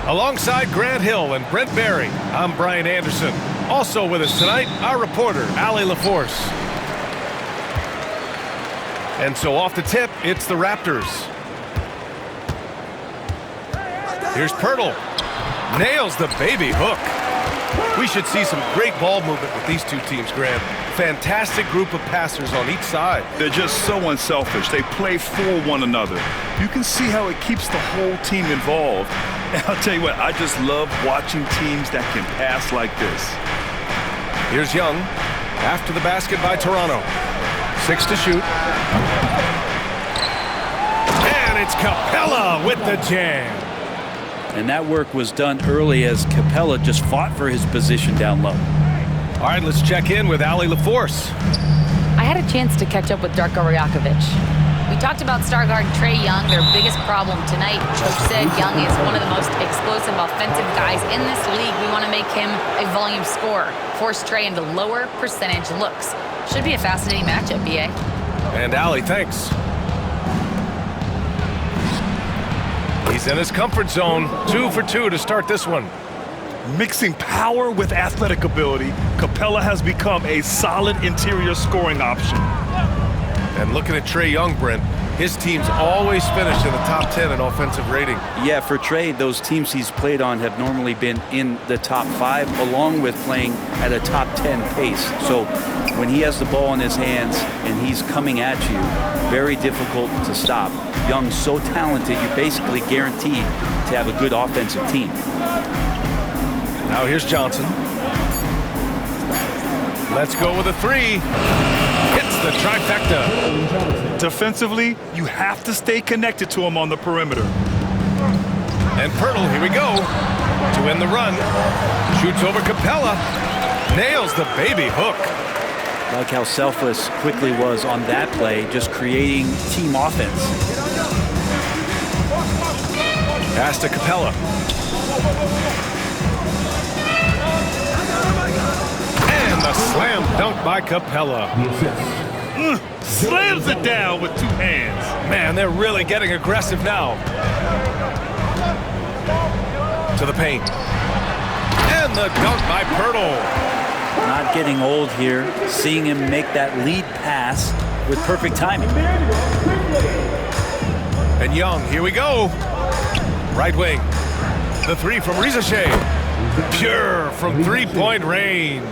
Alongside Grant Hill and Brent Barry, I'm Brian Anderson. Also with us tonight, our reporter, Allie LaForce. And so off the tip, it's the Raptors. Here's Pirtle. Nails the baby hook. We should see some great ball movement with these two teams, Grant. Fantastic group of passers on each side. They're just so unselfish. They play for one another. You can see how it keeps the whole team involved. And I'll tell you what, I just love watching teams that can pass like this. Here's Young. After the basket by Toronto. 6 to shoot. And it's Capella with the jam. And that work was done early as Capella just fought for his position down low. All right, let's check in with Allie LaForce. I had a chance to catch up with Darko Rajakovic. We talked about star guard Trae Young, their biggest problem tonight. Coach said Young is one of the most explosive offensive guys in this league. We want to make him a volume scorer, force Trae into lower percentage looks. Should be a fascinating matchup, BA. And Allie, thanks. He's in his comfort zone. 2 for 2 to start this one. Mixing power with athletic ability, Capella has become a solid interior scoring option. And looking at Trae Young, Brent, his teams always finish in the top 10 in offensive rating. Yeah, for Trae, those teams he's played on have normally been in the top 5, along with playing at a top 10 pace. So when he has the ball in his hands and he's coming at you, very difficult to stop. Young's so talented, you're basically guaranteed to have a good offensive team. Now here's Johnson. Let's go with a 3. Hits the trifecta. Defensively, you have to stay connected to him on the perimeter. And Pirtle, here we go. To end the run. Shoots over Capella. Nails the baby hook. Like how selfless Quickly was on that play, just creating team offense. Pass to Capella. And the slam dunk by Capella. Slams it down with 2 hands. Man, they're really getting aggressive now. To the paint. And the dunk by Pirtle. Not getting old here, seeing him make that lead pass with perfect timing. And Young, here we go. Right wing. The 3 from Risache. Pure from three-point range.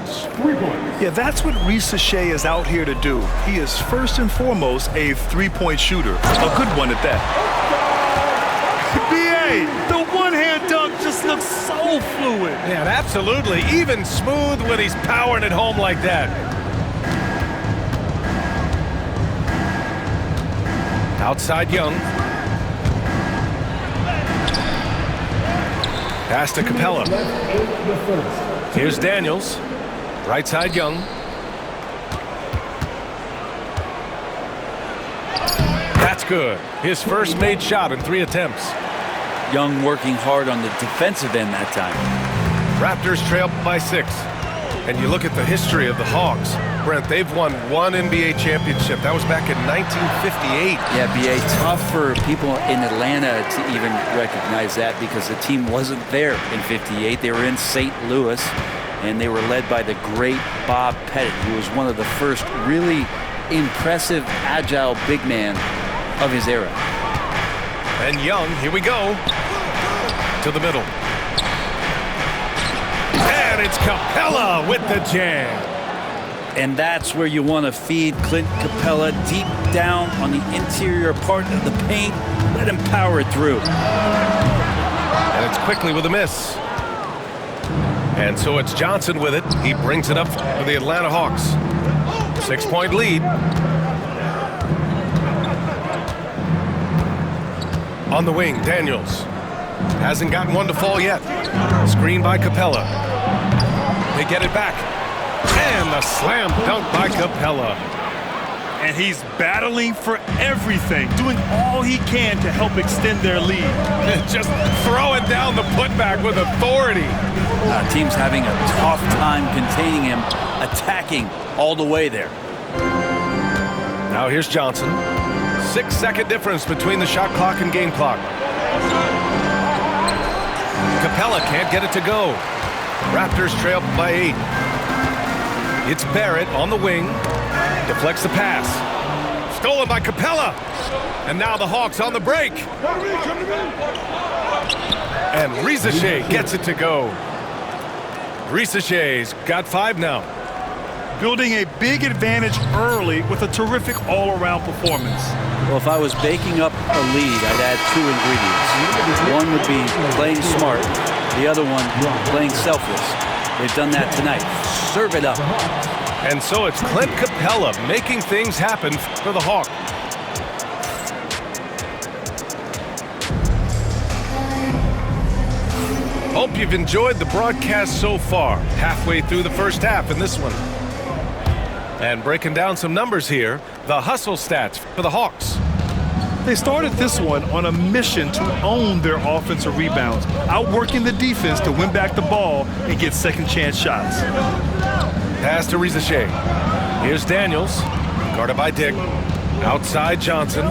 Yeah, that's what Risache is out here to do. He is first and foremost a three-point shooter. A good one at that. B.A., the one-hand dunk just looks so fluid. Yeah, absolutely. Even smooth when he's powering it home like that. Outside Young. Pass to Capella. Here's Daniels. Right side Young. That's good. His first made shot in 3 attempts. Young working hard on the defensive end that time. Raptors trail by 6. And you look at the history of the Hawks. Brent, they've won 1 NBA championship. That was back in 1958. Yeah, B.A., tough for people in Atlanta to even recognize that because the team wasn't there in 58. They were in St. Louis, and they were led by the great Bob Pettit, who was one of the first really impressive, agile big man of his era. And Young, here we go. To the middle. And it's Capella with the jam. And that's where you want to feed Clint Capella, deep down on the interior part of the paint. Let him power it through. And it's Quickly with a miss. And so it's Johnson with it. He brings it up for the Atlanta Hawks. 6-point lead. On the wing, Daniels. Hasn't gotten one to fall yet. Screen by Capella. They get it back. And the slam dunk by Capella. And he's battling for everything, doing all he can to help extend their lead. Just throwing down the putback with authority. Team's having a tough time containing him, attacking all the way there. Now here's Johnson. 6-second difference between the shot clock and game clock. Capella can't get it to go. Raptors trail by 8. It's Barrett on the wing. Deflects the pass. Stolen by Capella. And now the Hawks on the break. And Risacher gets it to go. Risacher's got 5 now. Building a big advantage early with a terrific all-around performance. Well, if I was baking up a lead, I'd add 2 ingredients. One would be playing smart. The other one, playing selfless. They've done that tonight. Serve it up. And so it's Clint Capella making things happen for the Hawks. Hope you've enjoyed the broadcast so far. Halfway through the first half in this one. And breaking down some numbers here, the hustle stats for the Hawks. They started this one on a mission to own their offensive rebounds, outworking the defense to win back the ball and get second chance shots. Pass to Risacher. Here's Daniels, guarded by Dick. Outside Johnson.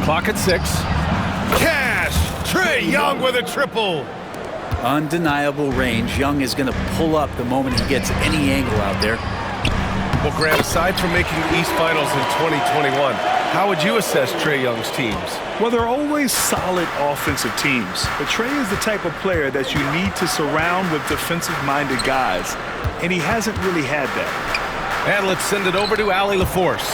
Clock at 6. Cash! Trae Young with a triple. Undeniable range. Young is going to pull up the moment he gets any angle out there. Well, Grant, aside from making the East Finals in 2021, how would you assess Trae Young's teams? Well, they're always solid offensive teams, but Trae is the type of player that you need to surround with defensive-minded guys, and he hasn't really had that. And let's send it over to Allie LaForce.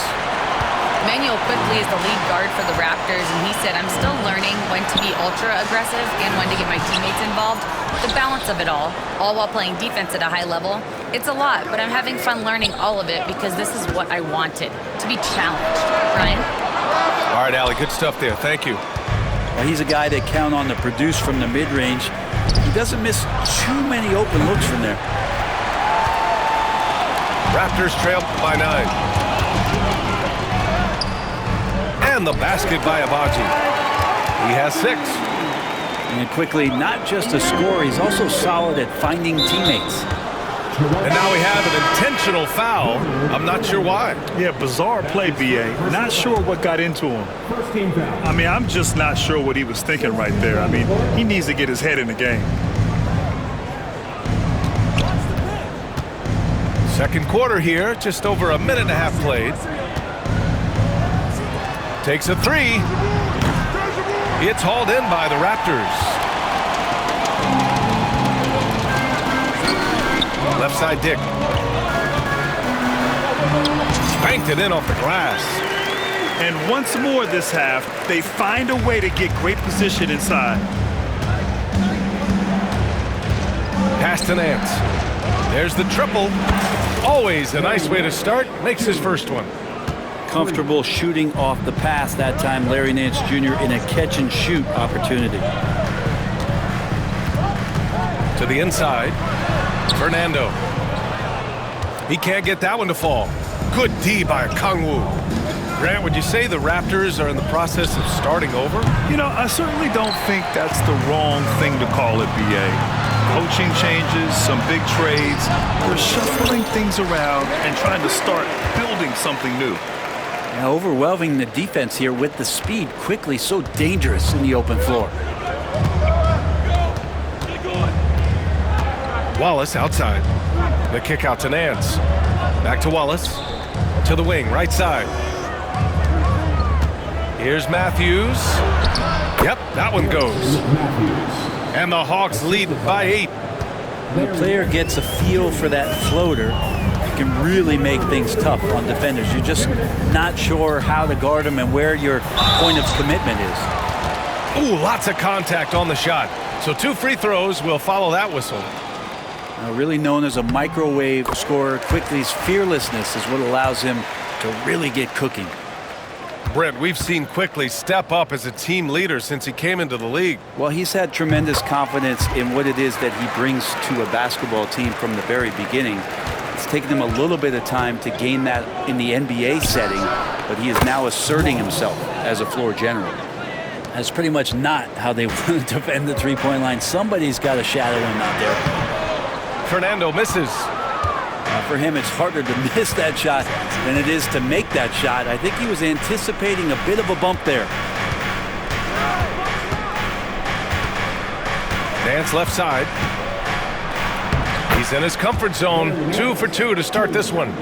Emmanuel quickly is the lead guard for the Raptors, and he said, I'm still learning when to be ultra-aggressive and when to get my teammates involved. The balance of it all while playing defense at a high level. It's a lot, but I'm having fun learning all of it because this is what I wanted, to be challenged. Ryan? All right, Allie, good stuff there. Thank you. Well, he's a guy that count on to produce from the mid-range. He doesn't miss too many open looks from there. Raptors trail by 9. And the basket by Abaji. He has 6. And quickly, not just a scorer, he's also solid at finding teammates. And now we have an intentional foul. I'm not sure why. Yeah, bizarre play, B.A. Not sure what got into him. I mean, I'm just not sure what he was thinking right there. I mean, he needs to get his head in the game. Second quarter here, just over a minute and a half played. Takes a 3. It's hauled in by the Raptors. Left side Dick. Spanked it in off the glass. And once more this half, they find a way to get great position inside. Pass to Nance. There's the triple. Always a nice way to start. Makes his first one. Comfortable shooting off the pass that time. Larry Nance Jr. in a catch-and-shoot opportunity. To the inside. Fernando. He can't get that one to fall. Good D by Kangwoo. Grant, would you say the Raptors are in the process of starting over? You know, I certainly don't think that's the wrong thing to call it, B.A. Coaching changes, some big trades. They're shuffling things around and trying to start building something new. Now overwhelming the defense here with the speed. Quickly, so dangerous in the open floor. Wallace outside. The kick out to Nance. Back to Wallace. To the wing, right side. Here's Matthews. Yep, that one goes. And the Hawks lead by 8. When the player gets a feel for that floater, it can really make things tough on defenders. You're just not sure how to guard them and where your point of commitment is. Ooh, lots of contact on the shot. So 2 free throws will follow that whistle. Really known as a microwave scorer, Quickly's fearlessness is what allows him to really get cooking. Brent, we've seen Quickly step up as a team leader since he came into the league. Well, he's had tremendous confidence in what it is that he brings to a basketball team from the very beginning. It's taken him a little bit of time to gain that in the NBA setting, but he is now asserting himself as a floor general. That's pretty much not how they want to defend the three-point line. Somebody's got to shadow him out there. Fernando misses. For him, it's harder to miss that shot than it is to make that shot. I think he was anticipating a bit of a bump there. Nance left side. He's in his comfort zone. 2 for 2 to start this one.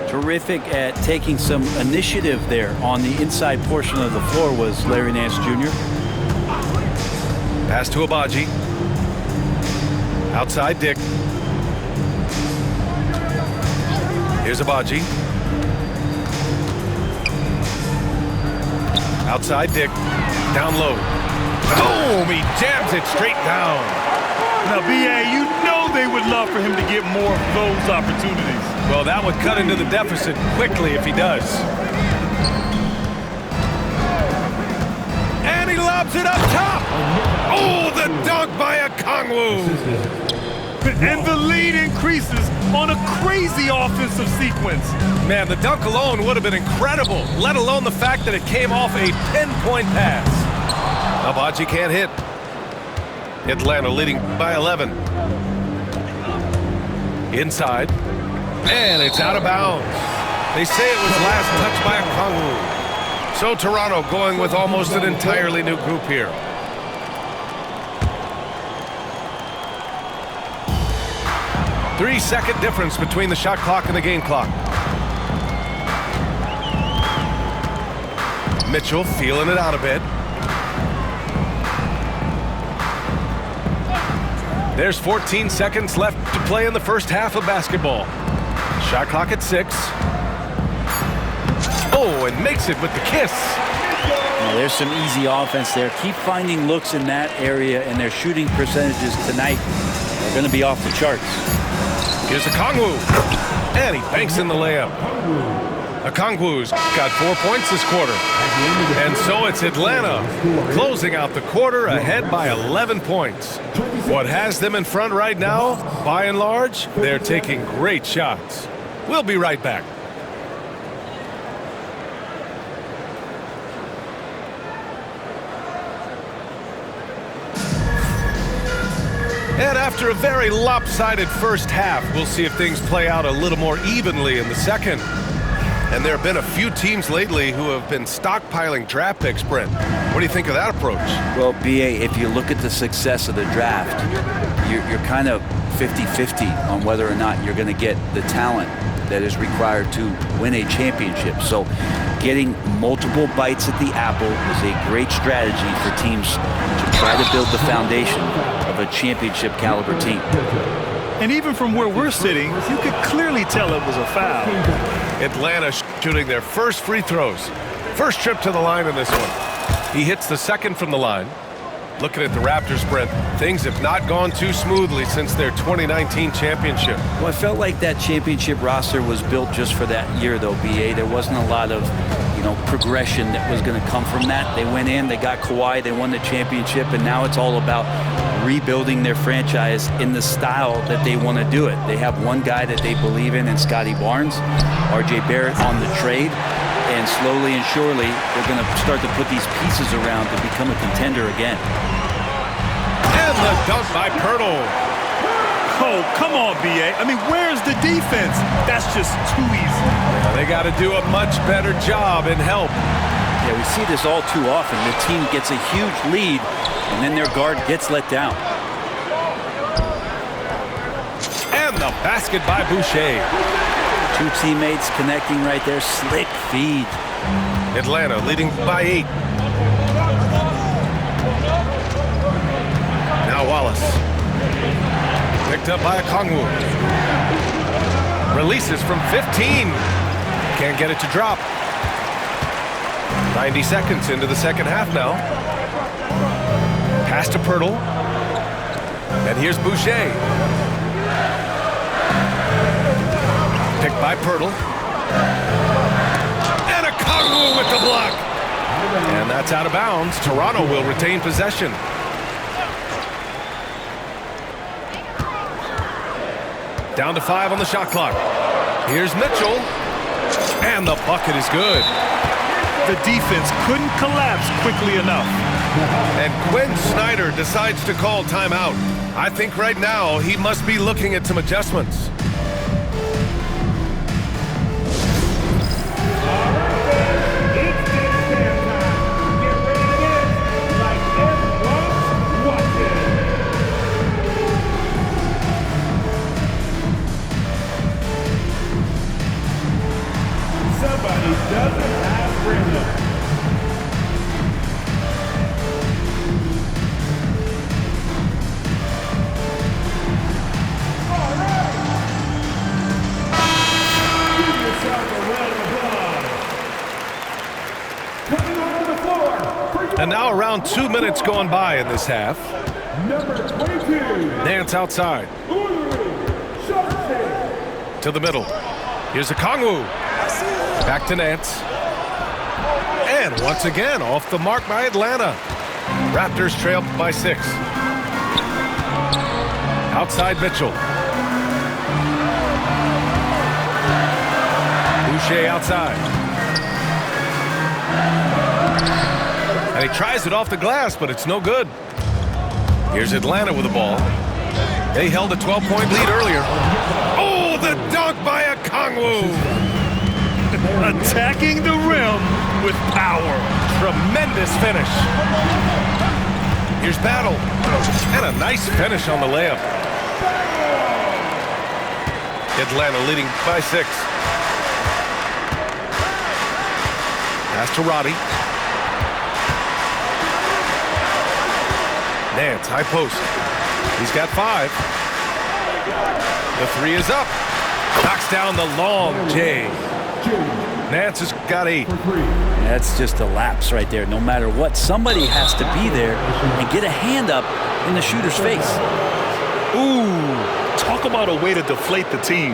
Terrific at taking some initiative there on the inside portion of the floor was Larry Nance Jr. Pass to Agbaji. Outside Dick. Here's Agbaji. Outside Dick. Down low. Boom! He jams it straight down. Now, B.A., you know they would love for him to get more of those opportunities. Well, that would cut into the deficit quickly if he does. And he lobs it up top. Oh, the dunk by Okongwu. And the lead increases on a crazy offensive sequence. Man, the dunk alone would have been incredible, let alone the fact that it came off a 10-point pass. Agbaji can't hit. Atlanta leading by 11. Inside. And it's out of bounds. They say it was last touched by Okongwu. So Toronto going with almost an entirely new group here. Three-second difference between the shot clock and the game clock. Mitchell feeling it out a bit. There's 14 seconds left to play in the first half of basketball. Shot clock at 6. Oh, and makes it with the kiss. Well, there's some easy offense there. Keep finding looks in that area, and their shooting percentages tonight are going to be off the charts. Here's Okongwu. And he banks in the layup. Okongwu's got 4 points this quarter. And so it's Atlanta closing out the quarter ahead by 11 points. What has them in front right now, by and large, they're taking great shots. We'll be right back. And after a very lopsided first half, we'll see if things play out a little more evenly in the second. And there have been a few teams lately who have been stockpiling draft picks, Brent. What do you think of that approach? Well, B.A., if you look at the success of the draft, you're kind of 50-50 on whether or not you're going to get the talent that is required to win a championship. So getting multiple bites at the apple is a great strategy for teams to try to build the foundation of a championship caliber team. And even from where we're sitting, you could clearly tell it was a foul. Atlanta shooting their first free throws. First trip to the line in this one. He hits the second from the line. Looking at the Raptors, Brent, things have not gone too smoothly since their 2019 championship. Well, I felt like that championship roster was built just for that year, though, B.A. There wasn't a lot of, progression that was going to come from that. They went in, they got Kawhi, they won the championship, and now it's all about rebuilding their franchise in the style that they want to do it. They have one guy that they believe in Scotty Barnes, R.J. Barrett on the trade, and slowly and surely they're going to start to put these pieces around to become a contender again. And the dunk by Pirtle. Oh, come on, B.A. I mean, where's the defense? That's just too easy. Yeah, they got to do a much better job in help. Yeah, we see this all too often. The team gets a huge lead, and then their guard gets let down. And the basket by Boucher. Two teammates connecting right there. Slick feed. Atlanta leading by 8. Now Wallace. Picked up by Okongwu. Releases from 15. Can't get it to drop. 90 seconds into the second half now. Pass to Pirtle. And here's Boucher. Picked by Pirtle. And Okongwu with the block. And that's out of bounds. Toronto will retain possession. Down to 5 on the shot clock. Here's Mitchell. And the bucket is good. The defense couldn't collapse quickly enough. And Quinn Snyder decides to call timeout. I think right now he must be looking at some adjustments. Somebody doesn't have rhythm. And now around 2 minutes going by in this half. Number 22. Nance outside. To the middle. Here's Okongwu. Back to Nance. And once again, off the mark by Atlanta. Raptors trail by 6. Outside Mitchell. Boucher outside. And he tries it off the glass, but it's no good. Here's Atlanta with the ball. They held a 12-point lead earlier. Oh, the dunk by Okongwu! Attacking the rim with power. Tremendous finish. Here's Battle. And a nice finish on the layup. Atlanta leading by 6. Pass to Roddy. Nance, high post. He's got 5. The 3 is up. Knocks down the long J. Nance has got 8. That's just a lapse right there. No matter what, somebody has to be there and get a hand up in the shooter's face. Ooh, talk about a way to deflate the team.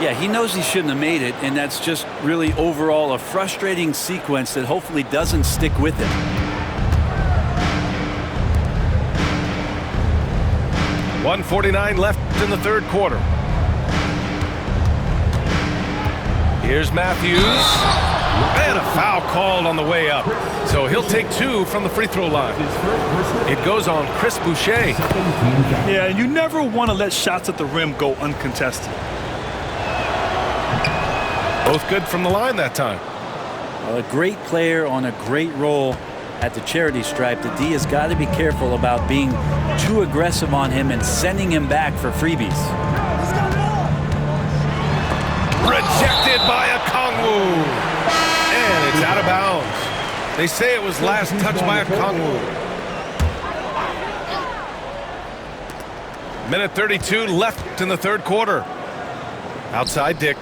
Yeah, he knows he shouldn't have made it, and that's just really overall a frustrating sequence that hopefully doesn't stick with him. .149 left in the third quarter. Here's Matthews. And a foul called on the way up. So he'll take 2 from the free throw line. It goes on Chris Boucher. Yeah, and you never want to let shots at the rim go uncontested. Both good from the line that time. Well, a great player on a great role at the charity stripe. The D has got to be careful about being too aggressive on him and sending him back for freebies. Rejected by Okongwu. And it's out of bounds. They say it was last touched by Okongwu. Minute 32 left in the third quarter. Outside Dick.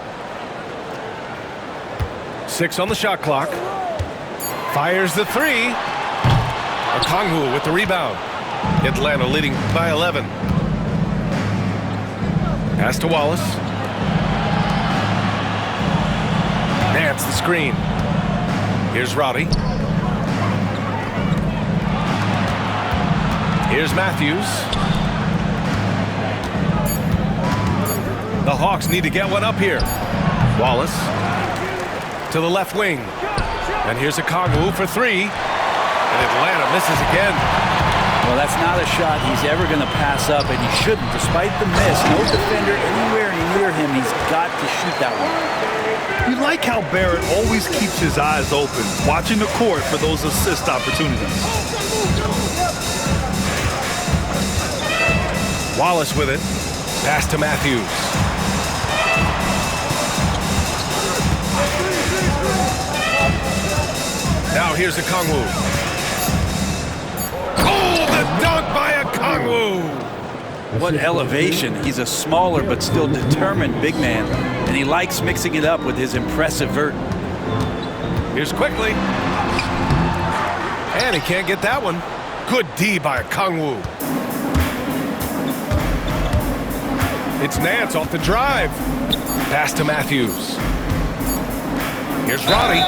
6 on the shot clock. Fires the 3. Okongwu with the rebound. Atlanta leading by 11. Pass to Wallace. Nance the screen. Here's Roddy. Here's Matthews. The Hawks need to get one up here. Wallace to the left wing. And here's Okongwu for 3. And Atlanta misses again. Well, that's not a shot he's ever going to pass up, and he shouldn't. Despite the miss, no defender anywhere near him. He's got to shoot that one. You like how Barrett always keeps his eyes open, watching the court for those assist opportunities. Wallace with it. Pass to Matthews. Now here's Okongwu. Oh, the dunk by Okongwu! What elevation. He's a smaller but still determined big man, and he likes mixing it up with his impressive vert. Here's Quickly. And he can't get that one. Good D by Okongwu. It's Nance off the drive. Pass to Matthews. Here's Roddy.